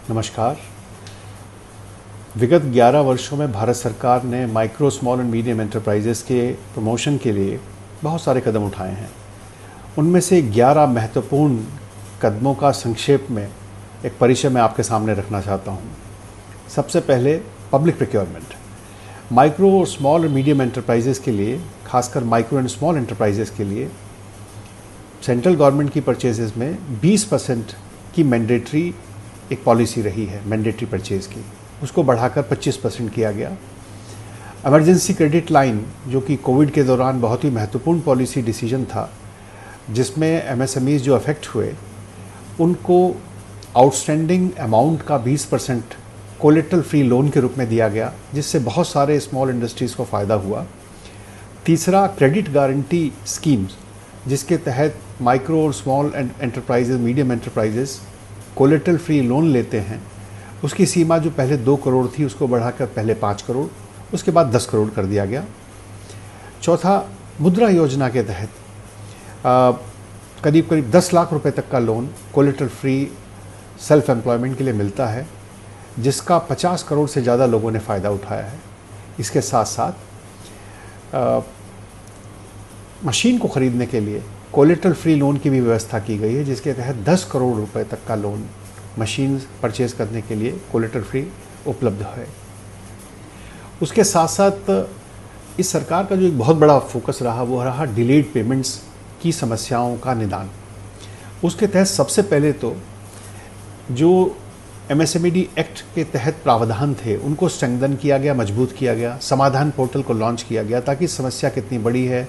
नमस्कार। विगत 11 वर्षों में भारत सरकार ने micro small and medium enterprises के प्रमोशन के लिए बहुत सारे कदम उठाए हैं। उनमें से 11 महत्वपूर्ण कदमों का संक्षेप में एक परिचय मैं आपके सामने रखना चाहता हूँ। सबसे पहले पब्लिक प्रोक्योरमेंट। माइक्रो और स्मॉल और मीडियम एंटरप्राइजेस के लिए, खासकर माइक्रो एंड स्मॉल एंटरप्राइजेस के लिए, सेंट्रल गवर्नमेंट की परचेजेस में 20% की मैंडेटरी एक पॉलिसी रही है मैंडेटरी परचेज़ की, उसको बढ़ाकर 25% किया गया। इमरजेंसी क्रेडिट लाइन, जो कि कोविड के दौरान बहुत ही महत्वपूर्ण पॉलिसी डिसीजन था, जिसमें एमएसएमईज जो अफेक्ट हुए उनको आउटस्टैंडिंग अमाउंट का 20% कोलेटरल फ्री लोन के रूप में दिया गया, जिससे बहुत सारे स्मॉल इंडस्ट्रीज़ को फ़ायदा हुआ। तीसरा, क्रेडिट गारंटी स्कीम्स, जिसके तहत माइक्रो और small enterprises, medium enterprises collateral free loan लेते हैं। उसकी सीमा जो पहले 2 करोड़ थी उसको बढ़ाकर पहले 5 करोड़, उसके बाद 10 करोड़ कर दिया गया। चौथा, मुद्रा योजना के तहत करीब 10 लाख रुपए तक का loan collateral free self employment के लिए मिलता है, जिसका 50 करोड़ से ज़्यादा लोगों ने फ़ायदा उठाया है। इसके साथ साथ मशीन को ख़रीदने के लिए कोलेटरल फ्री लोन की भी व्यवस्था की गई है, जिसके तहत 10 करोड़ रुपए तक का लोन मशीन परचेज करने के लिए कोलेटरल फ्री उपलब्ध है। उसके साथ साथ इस सरकार का जो एक बहुत बड़ा फोकस रहा वो रहा डिलेड पेमेंट्स की समस्याओं का निदान। उसके तहत सबसे पहले तो जो एमएसएमई एक्ट के तहत प्रावधान थे उनको स्ट्रेंथन किया गया, मजबूत किया गया। समाधान पोर्टल को लॉन्च किया गया ताकि समस्या कितनी बड़ी है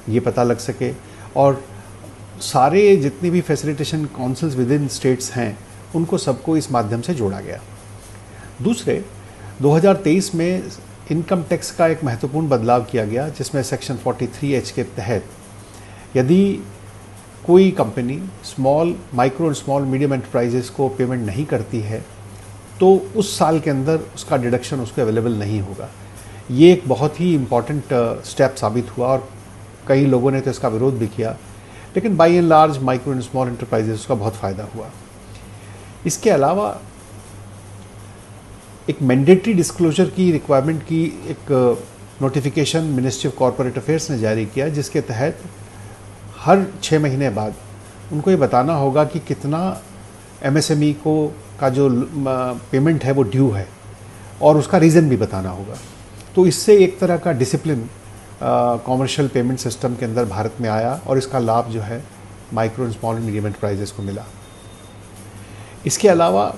ये पता लग सके, और सारे जितनी भी facilitation councils with in states हैं उनको सबको इस माध्यम से जोड़ा गया। दूसरे, 2023 में इनकम टैक्स का एक महत्वपूर्ण बदलाव किया गया, जिसमें सेक्शन 43H के तहत यदि कोई कंपनी माइक्रो और स्मॉल मीडियम एंटरप्राइजेस को पेमेंट नहीं करती है तो उस साल के अंदर उसका डिडक्शन उसको अवेलेबल नहीं होगा। ये एक बहुत ही इम्पॉर्टेंट स्टेप साबित हुआ और कई लोगों ने तो इसका विरोध भी किया, लेकिन by and large micro and small enterprises का बहुत फ़ायदा हुआ। इसके अलावा एक मैंडेटरी डिस्क्लोजर की रिक्वायरमेंट की एक notification ministry of corporate affairs ने जारी किया, जिसके तहत हर 6 महीने बाद उनको ये बताना होगा कि कितना एमएसएमई को का जो पेमेंट है वो ड्यू है, और उसका रीज़न भी बताना होगा। तो इससे एक तरह का डिसिप्लिन कॉमर्शियल पेमेंट सिस्टम के अंदर भारत में आया, और इसका लाभ जो है micro and small medium enterprises को मिला। इसके अलावा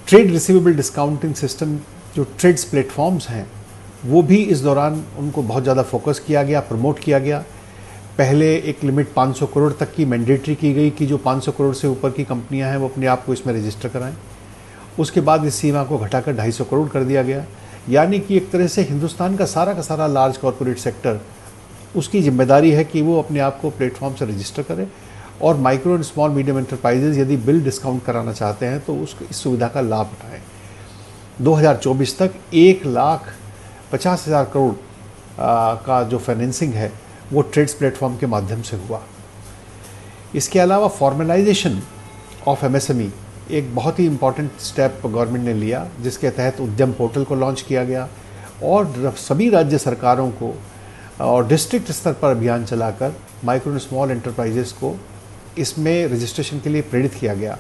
ट्रेड रिसीवेबल डिस्काउंटिंग सिस्टम, जो ट्रेड्स प्लेटफॉर्म्स हैं, वो भी इस दौरान उनको बहुत ज़्यादा फोकस किया गया, प्रमोट किया गया। पहले एक लिमिट 500 करोड़ तक की मैंडेटरी की गई कि जो 500 करोड़ से ऊपर की कंपनियां हैं वो अपने आप को इसमें रजिस्टर कराएं। उसके बाद इस सीमा को घटाकर 250 करोड़ कर दिया गया, यानी कि एक तरह से हिंदुस्तान का सारा लार्ज कॉरपोरेट सेक्टर, उसकी जिम्मेदारी है कि वो अपने आप को प्लेटफॉर्म से रजिस्टर करे, और micro and small medium enterprises यदि बिल डिस्काउंट कराना चाहते हैं तो इस सुविधा का लाभ उठाएं। 2024 तक 1,50,000 करोड़ का जो फाइनेंसिंग है वो ट्रेड्स प्लेटफॉर्म के माध्यम से हुआ। इसके अलावा फॉर्मलाइजेशन ऑफ एमएसएमई एक बहुत ही इम्पॉर्टेंट स्टेप गवर्नमेंट ने लिया, जिसके तहत उद्यम पोर्टल को लॉन्च किया गया, और सभी राज्य सरकारों को और डिस्ट्रिक्ट स्तर पर अभियान चलाकर माइक्रो एंड स्मॉल एंटरप्राइजेस को इसमें रजिस्ट्रेशन के लिए प्रेरित किया गया।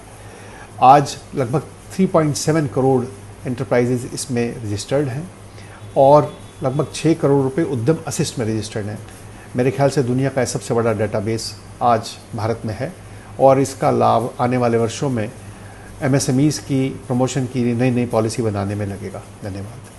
आज लगभग 3.7 करोड़ एंटरप्राइजेज इसमें रजिस्टर्ड हैं, और लगभग 6 करोड़ रुपए उद्यम असिस्ट में रजिस्टर्ड हैं। मेरे ख्याल से दुनिया का सबसे बड़ा डेटाबेस आज भारत में है, और इसका लाभ आने वाले वर्षों में एमएसएमईज की प्रमोशन की नई पॉलिसी बनाने में लगेगा। धन्यवाद।